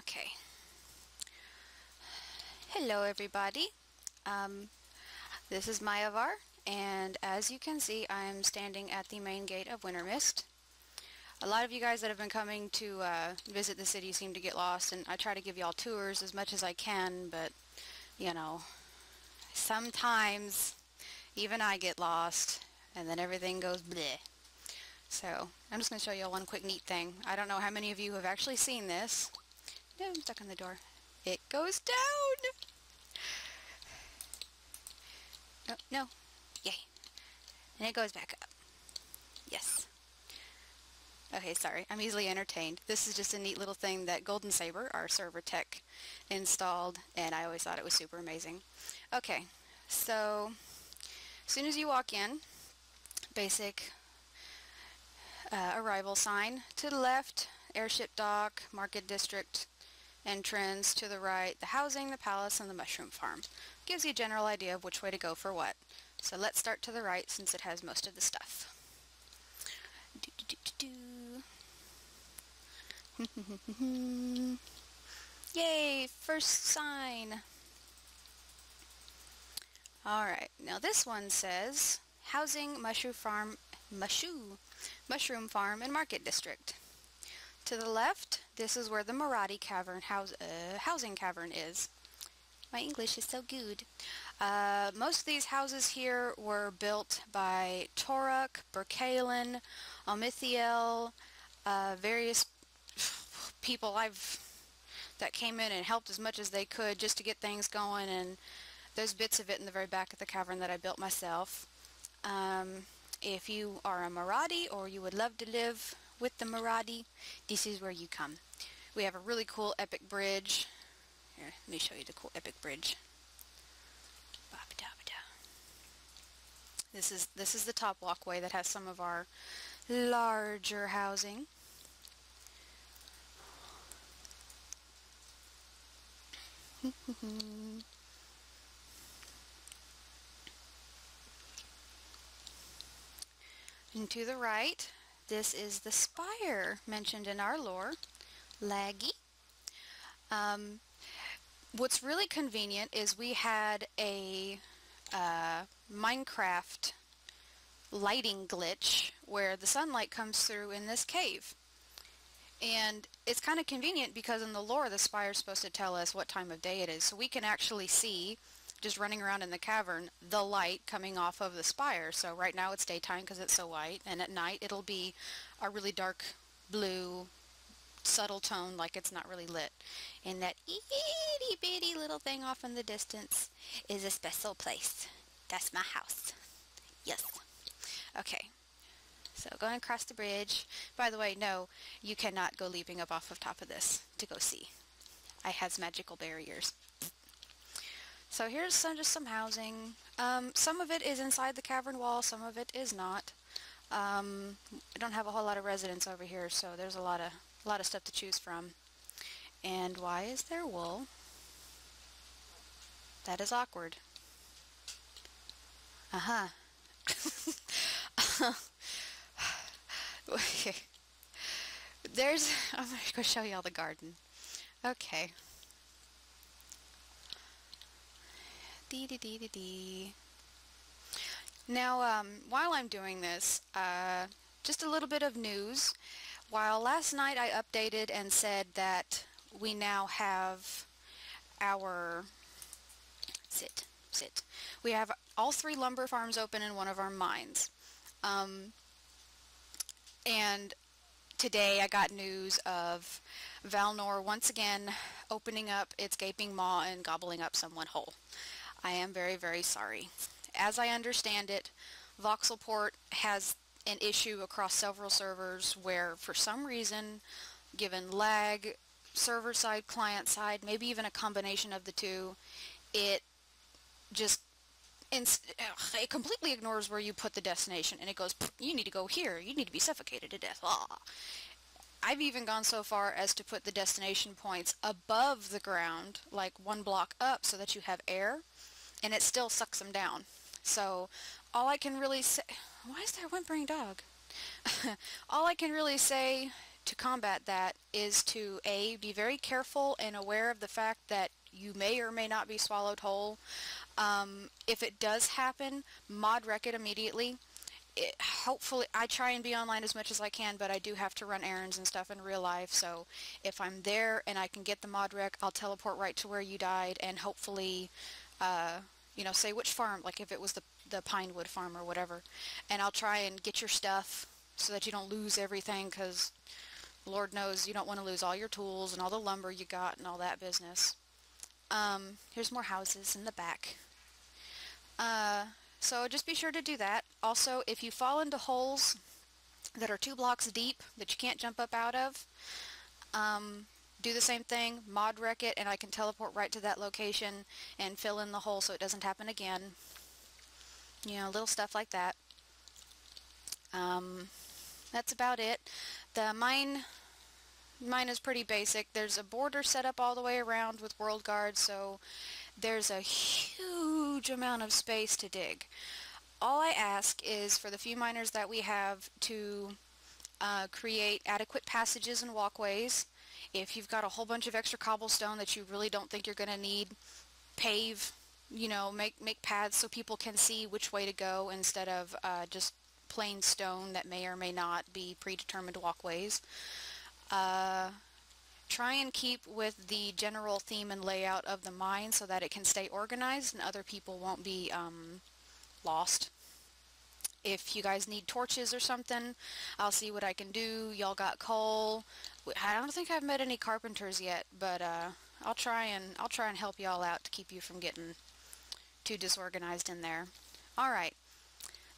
Okay. Hello everybody. This is Mya'var, and as you can see I'm standing at the main gate of Wintermyst. A lot of you guys that have been coming to visit the city seem to get lost, and I try to give y'all tours as much as I can, but you know, sometimes even I get lost and then everything goes bleh. So I'm just going to show y'all one quick neat thing. I don't know how many of you have actually seen this. No, I'm stuck in the door. It goes down! No, no. Yay. And it goes back up. Yes. Okay, sorry. I'm easily entertained. This is just a neat little thing that Golden Saber, our server tech, installed, and I always thought it was super amazing. Okay, so as soon as you walk in, basic arrival sign. To the left, airship dock, market district, entrance. To the right, the housing, the palace, and the mushroom farm. Gives you a general idea of which way to go for what. So let's start to the right since it has most of the stuff. Yay, first sign. Alright, now this one says housing, mushroom farm, mushroom farm and market district. To the left, this is where the Marathi cavern housing cavern is. My English is so good. Most of these houses here were built by Toruk, Berkalen, Amithiel, various people that came in and helped as much as they could just to get things going, and there's bits of it in the very back of the cavern that I built myself. If you are a Marathi or you would love to live with the Marathi, this is where you come. We have a really cool epic bridge. Here, let me show you the cool epic bridge. This is the top walkway that has some of our larger housing. And to the right, this is the spire mentioned in our lore, Laggy. What's really convenient is we had a Minecraft lighting glitch where the sunlight comes through in this cave. And it's kind of convenient because in the lore the spire is supposed to tell us what time of day it is, so we can actually see, just running around in the cavern, the light coming off of the spire. So right now it's daytime because it's so white, and at night it'll be a really dark blue subtle tone, like it's not really lit. And that itty bitty little thing off in the distance is a special place. That's my house. Yes. Okay. So going across the bridge. By the way, no, you cannot go leaping up off of top of this to go see. It has magical barriers. So here's just some housing. Some of it is inside the cavern wall, some of it is not. I don't have a whole lot of residents over here, so there's a lot of stuff to choose from. And why is there wool? That is awkward. Uh-huh. Okay. I'm gonna go show y'all the garden. Okay. Dee. Now, while I'm doing this, just a little bit of news. While last night I updated and said that we now have our... Sit. We have all 3 lumber farms open in one of our mines. And today I got news of Valnor once again opening up its gaping maw and gobbling up someone whole. I am very, very sorry. As I understand it, Voxelport has an issue across several servers where, for some reason, given lag, server side, client side, maybe even a combination of the two, it just it completely ignores where you put the destination, and it goes, you need to go here, you need to be suffocated to death. I've even gone so far as to put the destination points above the ground, like 1 block up, so that you have air, and it still sucks them down. So all I can really say... Why is there a whimpering dog? All I can really say to combat that is to A, be very careful and aware of the fact that you may or may not be swallowed whole. If it does happen, mod wreck it immediately. Hopefully, I try and be online as much as I can, but I do have to run errands and stuff in real life, so if I'm there and I can get the mod wreck, I'll teleport right to where you died, and hopefully, you know, say which farm, like if it was the Pinewood farm or whatever, and I'll try and get your stuff so that you don't lose everything, because Lord knows you don't want to lose all your tools and all the lumber you got and all that business. Here's more houses in the back. So just be sure to do that. Also, if you fall into holes that are 2 blocks deep that you can't jump up out of, do the same thing, mod wreck it, and I can teleport right to that location and fill in the hole so it doesn't happen again. You know, little stuff like that. That's about it. The mine is pretty basic. There's a border set up all the way around with world guards, so there's a huge amount of space to dig. All I ask is for the few miners that we have to create adequate passages and walkways. If you've got a whole bunch of extra cobblestone that you really don't think you're going to need, pave, you know, make paths so people can see which way to go instead of just plain stone that may or may not be predetermined walkways. Try and keep with the general theme and layout of the mine so that it can stay organized and other people won't be lost. If you guys need torches or something, I'll see what I can do. Y'all got coal. I don't think I've met any carpenters yet, but I'll try and help y'all out to keep you from getting too disorganized in there. All right.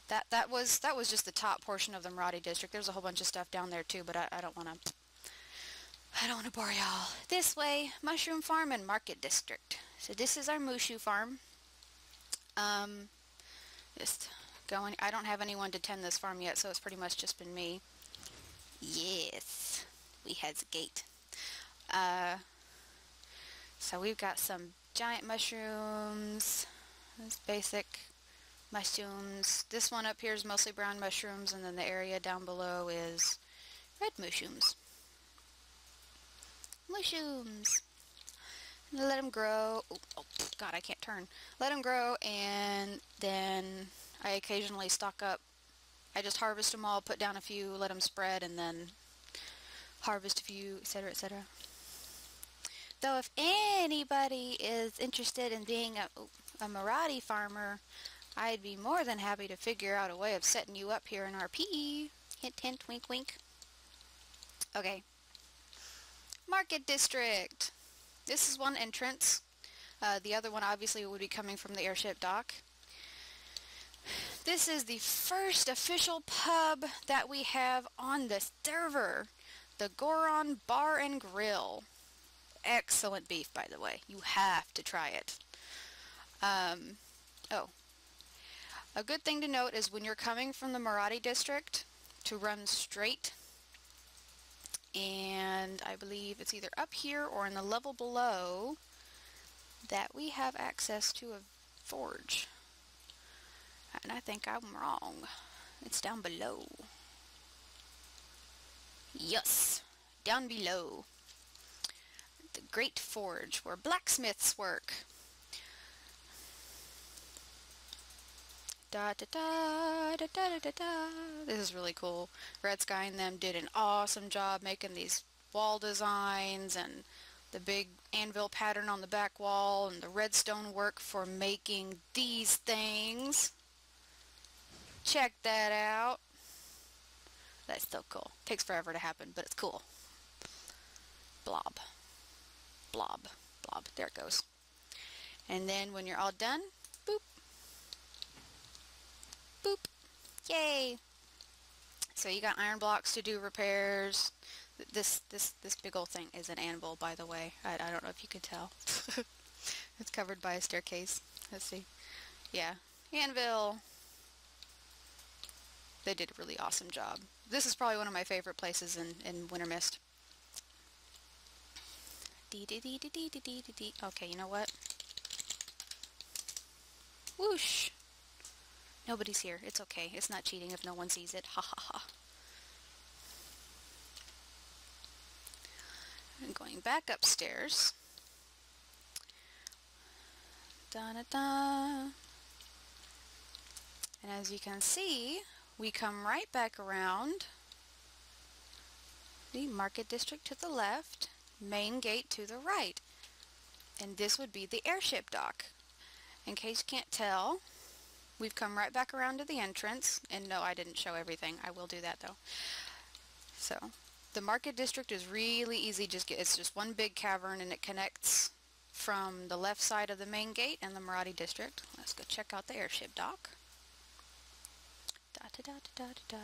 That was just the top portion of the Marathi district. There's a whole bunch of stuff down there too, but I don't want to bore y'all. This way, Mushroom Farm and Market District. So this is our Mushu farm. Just going. I don't have anyone to tend this farm yet, so it's pretty much just been me. Yes, we has a gate. So we've got some giant mushrooms. Those basic mushrooms. This one up here is mostly brown mushrooms, and then the area down below is red mushrooms. Mushrooms. Let them grow. Oh, God, I can't turn. Let them grow, and then I occasionally stock up. I just harvest them all, put down a few, let them spread, and then harvest a few, etc., etc. Though if anybody is interested in being a Marathi farmer, I'd be more than happy to figure out a way of setting you up here in RP. Hint, hint, wink, wink. Okay. Market District. This is one entrance. The other one obviously would be coming from the airship dock. This is the first official pub that we have on the server. The Goron Bar and Grill. Excellent beef, by the way. You have to try it. Oh. A good thing to note is when you're coming from the Marathi district, to run straight. And I believe it's either up here or in the level below that we have access to a forge. And I think I'm wrong. It's down below. Yes, down below. The Great Forge, where blacksmiths work. Da da da da da da da. This is really cool. Red Sky and them did an awesome job making these wall designs and the big anvil pattern on the back wall and the redstone work for making these things. Check that out. That's so cool. Takes forever to happen, but it's cool. Blob. Blob. Blob. There it goes. And then when you're all done, boop. Boop. Yay. So you got iron blocks to do repairs. This big old thing is an anvil, by the way. I don't know if you could tell. It's covered by a staircase. Let's see. Yeah. Anvil. They did a really awesome job. This is probably one of my favorite places in Wintermyst. Okay, you know what? Whoosh! Nobody's here. It's okay. It's not cheating if no one sees it. Ha ha ha. back upstairs. Da-da-da. And as you can see, we come right back around the market district to the left, main gate to the right. And this would be the airship dock. In case you can't tell, we've come right back around to the entrance. And no, I didn't show everything. I will do that though. So, the market district is really easy. It's just one big cavern, and it connects from the left side of the main gate and the Marathi district. Let's go check out the airship dock. Da da da da da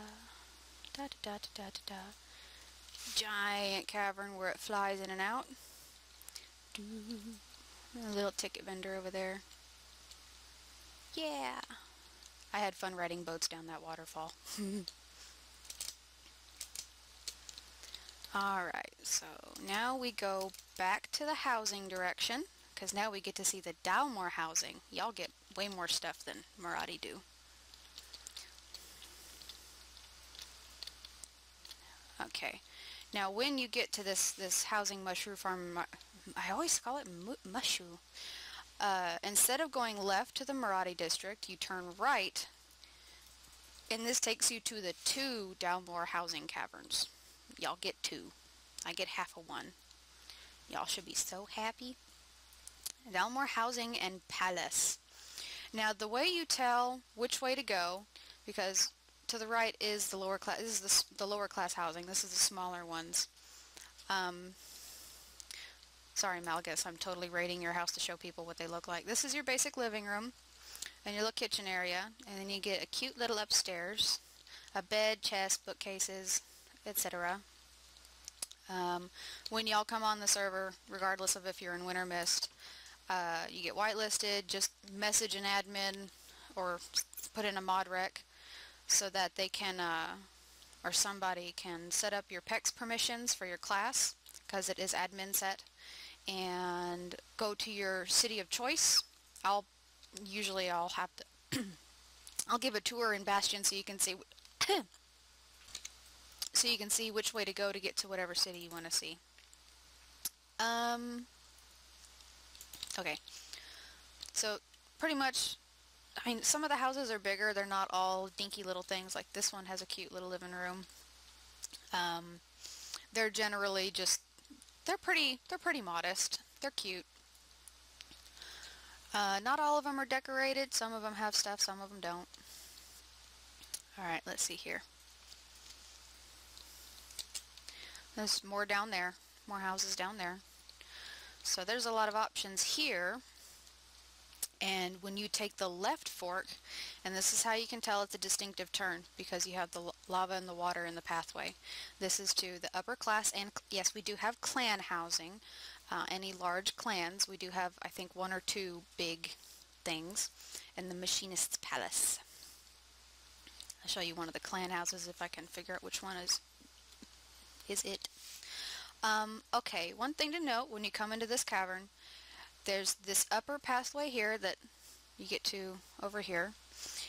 da da da da da da. Giant cavern where it flies in and out. A little ticket vendor over there. Yeah! I had fun riding boats down that waterfall. Alright, so now we go back to the housing direction, because now we get to see the Dalmore housing. Y'all get way more stuff than Marathi do. Okay, now when you get to this housing mushroom farm, I always call it mushroom. Instead of going left to the Marathi district, you turn right, and this takes you to the 2 Dalmore housing caverns. Y'all get 2. I get half of one. Y'all should be so happy. Dalmore housing and palace. Now the way you tell which way to go, because to the right is the lower class. This is the lower class housing. This is the smaller ones. Sorry, Malgus, I'm totally rating your house to show people what they look like. This is your basic living room and your little kitchen area, and then you get a cute little upstairs, a bed, chest, bookcases, etc. When y'all come on the server, regardless of if you're in Wintermyst, you get whitelisted. Just message an admin or put in a mod rec so that they can, or somebody can set up your PEX permissions for your class, because it is admin set, and go to your city of choice. I'll have to I'll give a tour in Bastion so you can see so you can see which way to go to get to whatever city you want to see. Okay, so pretty much, I mean, some of the houses are bigger. They're not all dinky little things. Like this one has a cute little living room. They're generally just, they're pretty modest. They're cute. Not all of them are decorated. Some of them have stuff, some of them don't. Alright, let's see here. There's more down there. More houses down there. So there's a lot of options here. And when you take the left fork, and this is how you can tell it's a distinctive turn, because you have the lava and the water in the pathway. This is to the upper class, and yes, we do have clan housing. Any large clans, we do have, I think, 1 or 2 big things. And the Machinist's Palace. I'll show you one of the clan houses if I can figure out which one is it. Okay, one thing to note when you come into this cavern, there's this upper pathway here that you get to over here,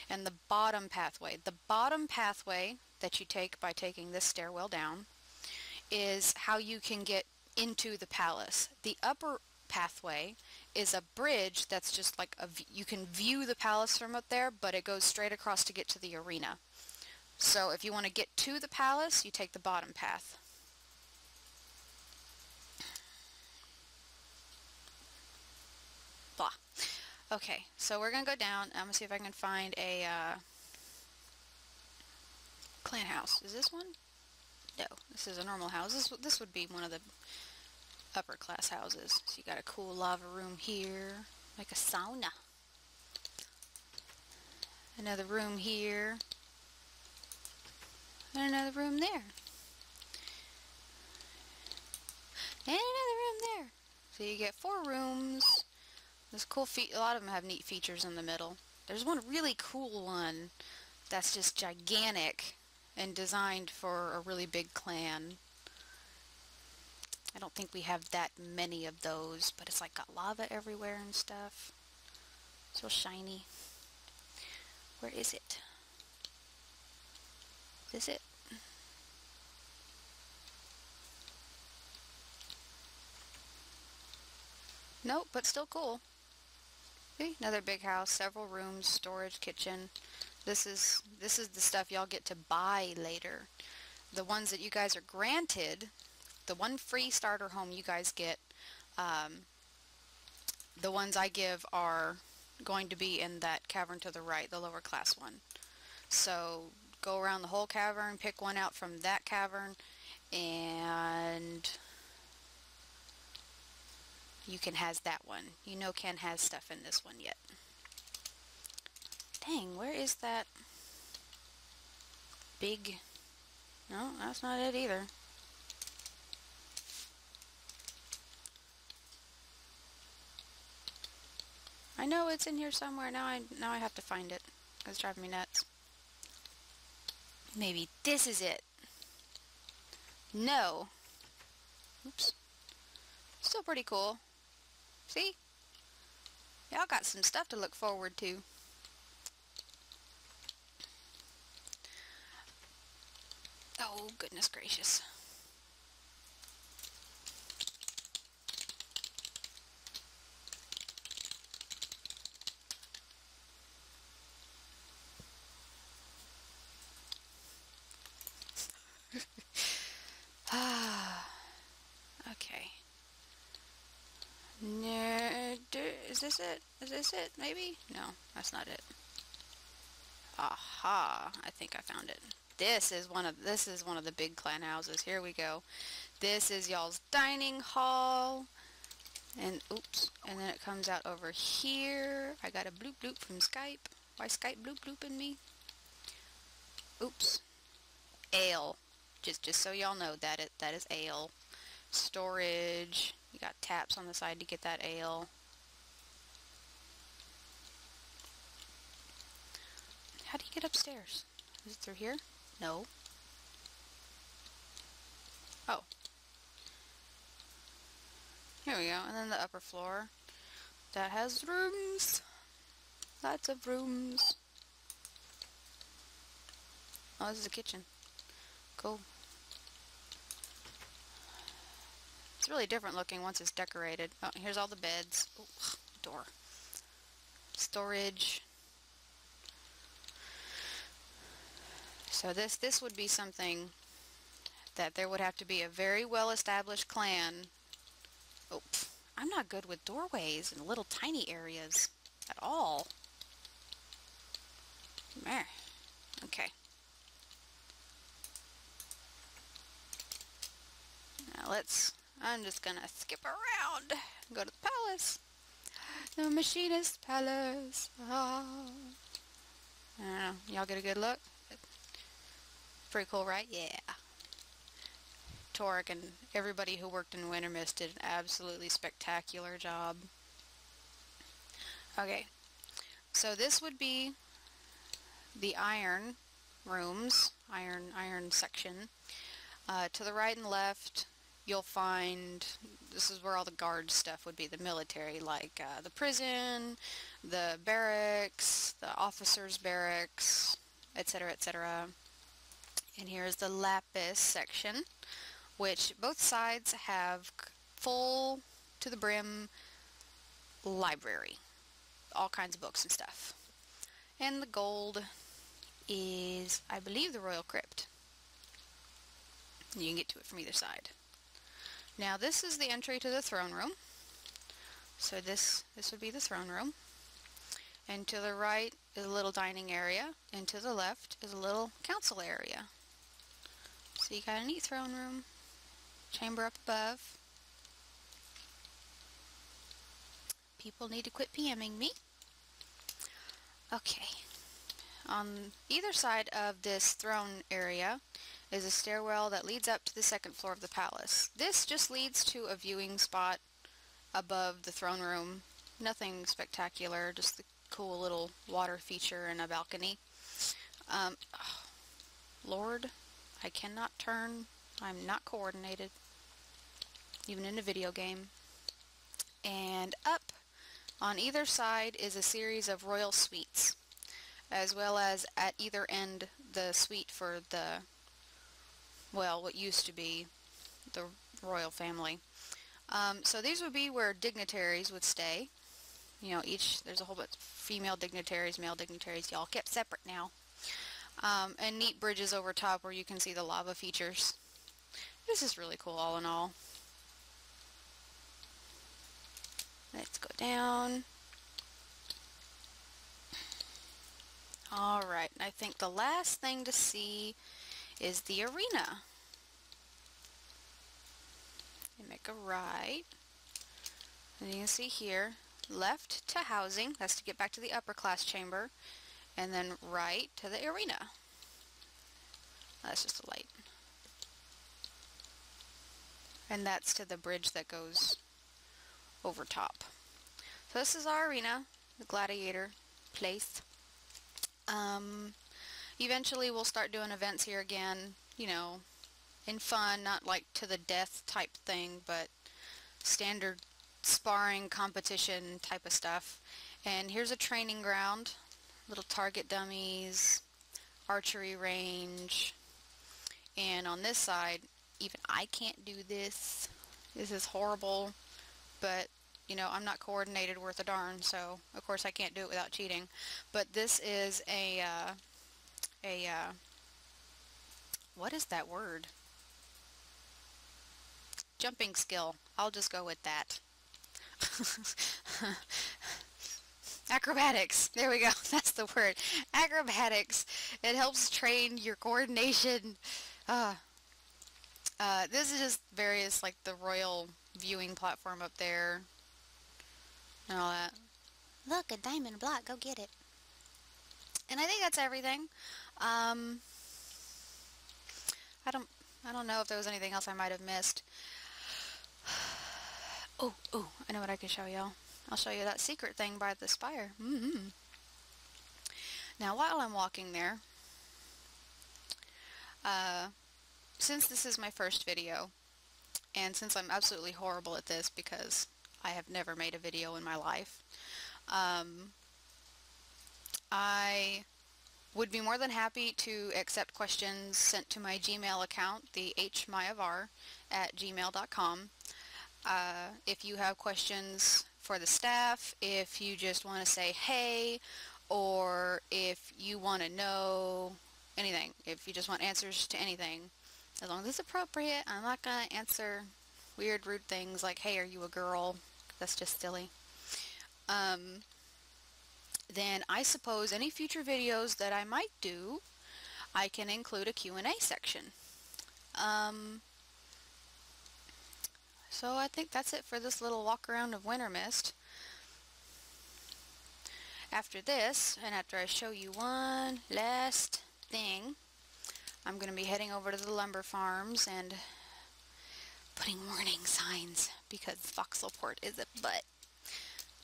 and the bottom pathway. The bottom pathway that you take by taking this stairwell down is how you can get into the palace. The upper pathway is a bridge that's just like you can view the palace from up there, but it goes straight across to get to the arena. So if you want to get to the palace, you take the bottom path. Blah. Okay, so we're gonna go down. I'm gonna see if I can find a clan house. Is this one? No, this is a normal house. This would be one of the upper class houses. So you got a cool lava room here, like a sauna. Another room here, and another room there, and another room there. So you get 4 rooms. There's cool a lot of them have neat features in the middle. There's one really cool one that's just gigantic and designed for a really big clan. I don't think we have that many of those, but it's like got lava everywhere and stuff. So shiny. Where is it? Is this it? Nope, but still cool. See, another big house, several rooms, storage, kitchen. This is the stuff y'all get to buy later. The ones that you guys are granted, the one free starter home you guys get, um, the ones I give are going to be in that cavern to the right, the lower class one. So go around the whole cavern, pick one out from that cavern, and you can has that one. You know Ken has stuff in this one yet. Dang, where is that big... No, that's not it either. I know it's in here somewhere. Now I have to find it. It's driving me nuts. Maybe this is it. No. Oops. Still pretty cool. See? Y'all got some stuff to look forward to. Oh, goodness gracious. Okay. No, is this it? Is this it? Maybe? No, that's not it. Aha! I think I found it. This is one of the big clan houses. Here we go. This is y'all's dining hall. And oops, and then it comes out over here. I got a bloop bloop from Skype. Why Skype bloop blooping me? Oops. Ale. Just so y'all know that is ale. Storage. You got taps on the side to get that ale. How do you get upstairs? Is it through here? No. Oh. Here we go. And then the upper floor. That has rooms. Lots of rooms. Oh, this is a kitchen. Cool. It's really different looking once it's decorated. Oh, here's all the beds. Ooh, door. Storage. So this would be something that there would have to be a very well-established clan. Oh, I'm not good with doorways and little tiny areas at all. Meh. Okay. Now I'm just gonna skip around and go to the palace. The machinist palace. Ah. I don't know. Y'all get a good look? Pretty cool, right? Yeah. Torek and everybody who worked in Wintermyst did an absolutely spectacular job. Okay. So this would be the iron rooms, iron section. To the right and left, you'll find, this is where all the guard stuff would be, the military, like the prison, the barracks, the officers' barracks, etc., etc. And here's the lapis section, which both sides have full to the brim library, all kinds of books and stuff. And the gold is, I believe, the royal crypt. You can get to it from either side. Now this is the entry to the throne room. So this would be the throne room. And to the right is a little dining area, and to the left is a little council area. So you got a neat throne room, chamber up above. People need to quit PMing me. Okay. On either side of this throne area is a stairwell that leads up to the second floor of the palace. This just leads to a viewing spot above the throne room. Nothing spectacular, just the cool little water feature and a balcony. Oh, Lord, I cannot turn. I'm not coordinated, even in a video game. And up on either side is a series of royal suites, as well as at either end the suite for the, well, what used to be the royal family. So these would be where dignitaries would stay. You know, there's a whole bunch of female dignitaries, male dignitaries, y'all kept separate now. And neat bridges over top where you can see the lava features. This is really cool all in all. Let's go down. Alright, I think the last thing to see is the arena. You make a right. And you can see here, left to housing, that's to get back to the upper class chamber, and then right to the arena. That's just a light. And that's to the bridge that goes over top. So this is our arena, the gladiator place. Eventually we'll start doing events here again, you know, in fun, not like to the death type thing, but standard sparring competition type of stuff. And here's a training ground, little target dummies, archery range, and on this side, even I can't do this. This is horrible, but you know, I'm not coordinated worth a darn, so of course I can't do it without cheating. But this is a what is that word? Jumping skill. I'll just go with that. Acrobatics. There we go. That's the word. Acrobatics. It helps train your coordination. This is just various, like the royal viewing platform up there and all that. Look, a diamond block. Go get it. And I think that's everything. I don't know if there was anything else I might have missed. Oh, I know what I can show y'all. I'll show you that secret thing by the spire. Now, while I'm walking there, since this is my first video, and since I'm absolutely horrible at this because I have never made a video in my life, I would be more than happy to accept questions sent to my Gmail account, the mya'var@gmail.com. If you have questions for the staff, if you just want to say hey, or if you want to know anything, if you just want answers to anything, as long as it's appropriate. I'm not going to answer weird, rude things like, hey, are you a girl? That's just silly. Then I suppose any future videos that I might do, I can include a Q&A section. So I think that's it for this little walk around of Wintermyst. After this, and after I show you one last thing, I'm going to be heading over to the lumber farms and putting warning signs because Voxelport is a butt.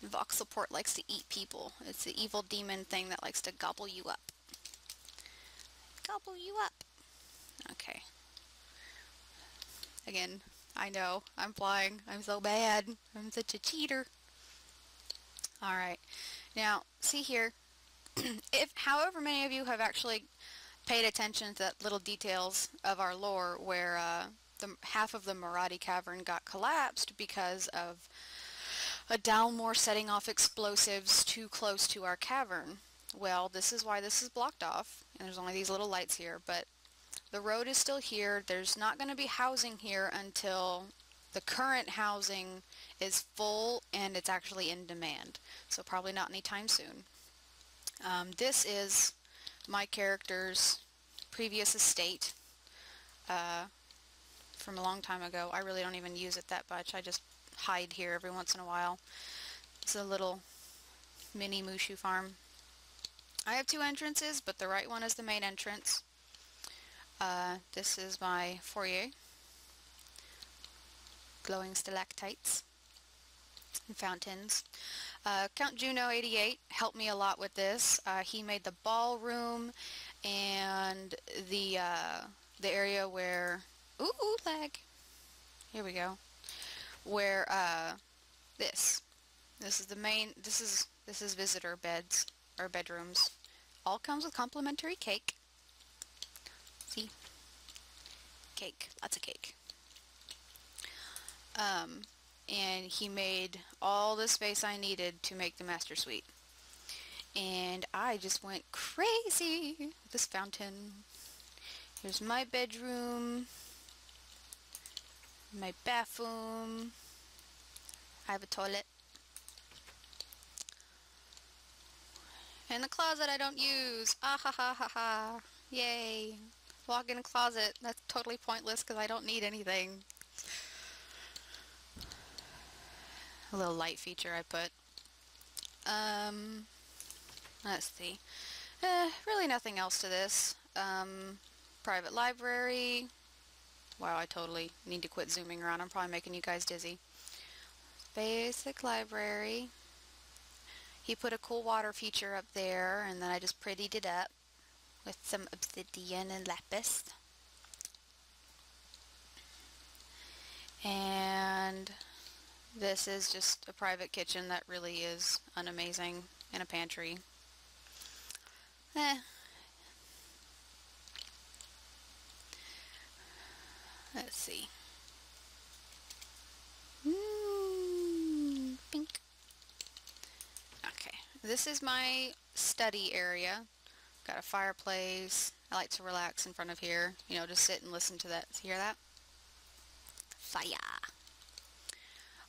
Voxelport likes to eat people. It's the evil demon thing that likes to gobble you up. Gobble you up. Okay. Again, I know, I'm flying. I'm so bad. I'm such a cheater. Alright. Now, see here. However many of you have actually paid attention to that little details of our lore where half of the Marathi cavern got collapsed because of a Dalmor setting off explosives too close to our cavern. Well, this is why this is blocked off, and there's only these little lights here, but the road is still here. There's not going to be housing here until the current housing is full and it's actually in demand, so probably not anytime soon. This is my character's previous estate from a long time ago. I really don't even use it that much. I just hide here every once in a while. It's a little mini Mushu farm. I have two entrances, but the right one is the main entrance. This is my foyer. Glowing stalactites and fountains. Count Juno 88 helped me a lot with this. He made the ballroom and the area where lag. Here we go. Where this is the main. This is visitor beds or bedrooms. All comes with complimentary cake. See, cake, lots of cake. and he made all the space I needed to make the master suite. And I just went crazy with this fountain. Here's my bedroom, my bathroom. I have a toilet. And the closet I don't use. Ah ha ha ha ha. Yay. Walk in a closet. That's totally pointless because I don't need anything. A little light feature I put. Let's see. Really nothing else to this. Private library. Wow, I totally need to quit zooming around. I'm probably making you guys dizzy. Basic library. He put a cool water feature up there, and then I just prettied it up with some obsidian and lapis. And this is just a private kitchen that really is unamazing, and a pantry. Let's see. Pink. Okay, this is my study area. Got a fireplace. I like to relax in front of here. You know, just sit and listen to that. Hear that? Fire.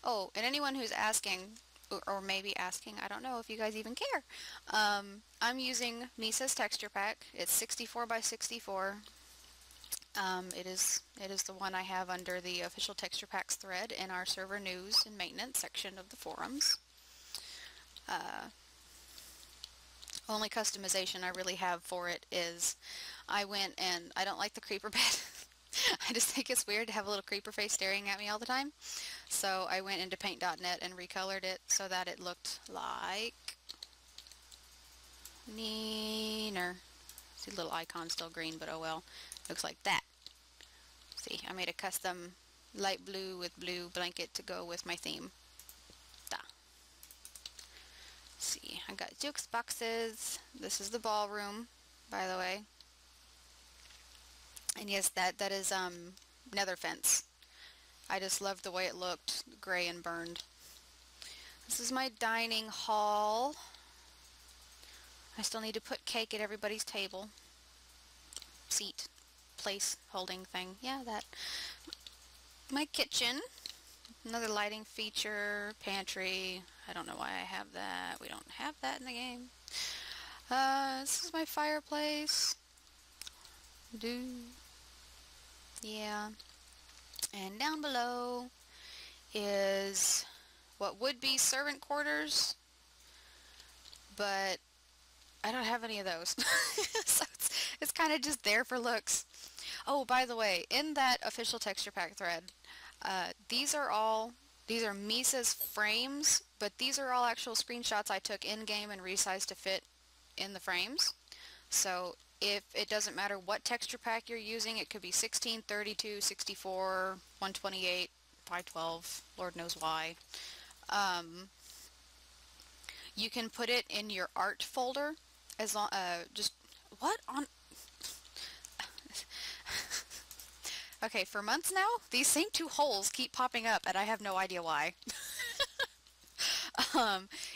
Oh, and anyone who's asking, or maybe asking, I don't know if you guys even care. I'm using Misa's texture pack. It's 64 by 64. It is the one I have under the official texture packs thread in our server news and maintenance section of the forums. Only customization I really have for it is I went and I don't like the creeper bed. I just think it's weird to have a little creeper face staring at me all the time. So I went into paint.net and recolored it so that it looked like Neener. See, the little icon's still green, but oh well. Looks like that. See, I made a custom light blue with blue blanket to go with my theme. Da. See, I got jukes boxes. This is the ballroom, by the way. And yes, that is nether fence. I just loved the way it looked, gray and burned. This is my dining hall. I still need to put cake at everybody's table. Seat, place, holding thing. Yeah, that. My kitchen. Another lighting feature. Pantry. I don't know why I have that. We don't have that in the game. This is my fireplace. Yeah. And down below is what would be servant quarters, but I don't have any of those. So it's kind of just there for looks. Oh, by the way, in that official texture pack thread, these are Misa's frames, but these are all actual screenshots I took in-game and resized to fit in the frames. So if it doesn't matter what texture pack you're using, it could be 16, 32, 64, 128, 512, Lord knows why. You can put it in your art folder as long, just, what on, okay, for months now, these same two holes keep popping up and I have no idea why.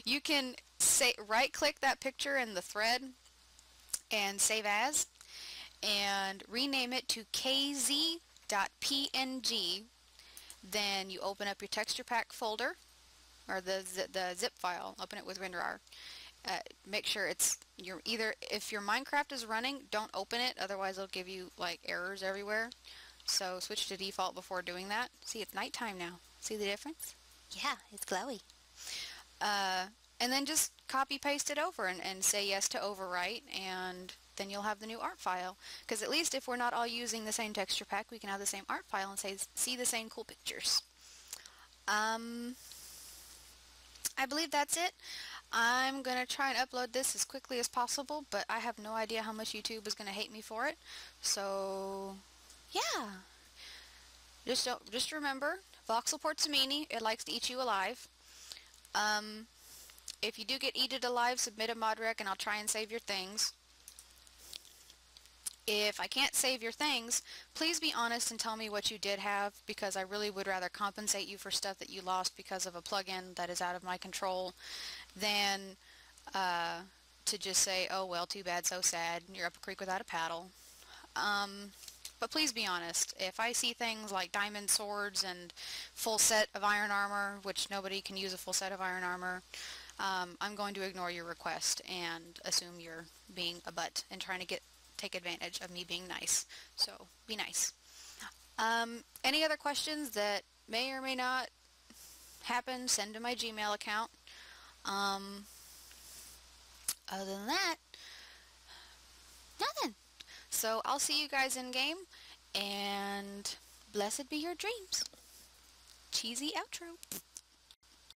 You can right-click that picture in the thread and save as, and rename it to kz.png. Then you open up your texture pack folder, or the zip file, open it with WinRAR. Make sure it's if your Minecraft is running, don't open it, otherwise it'll give you like errors everywhere. So switch to default before doing that. See, it's nighttime now. See the difference? Yeah, it's glowy. And then just copy paste it over and say yes to overwrite, and then you'll have the new art file. Because at least if we're not all using the same texture pack, we can have the same art file and see the same cool pictures. I believe that's it. I'm going to try and upload this as quickly as possible, but I have no idea how much YouTube is going to hate me for it. So, yeah. Just remember, Voxel Portsamini, it likes to eat you alive. If you do get eaten alive, submit a mod rec and I'll try and save your things. If I can't save your things, please be honest and tell me what you did have, because I really would rather compensate you for stuff that you lost because of a plugin that is out of my control than uh, to just say, oh well, too bad, so sad, you're up a creek without a paddle. Um, but please be honest. If I see things like diamond swords and full set of iron armor, which nobody can use a full set of iron armor, I'm going to ignore your request and assume you're being a butt and trying to take advantage of me being nice. So be nice. Any other questions that may or may not happen, send to my Gmail account. Um, Other than that, nothing. So I'll see you guys in game, and blessed be your dreams. Cheesy outro.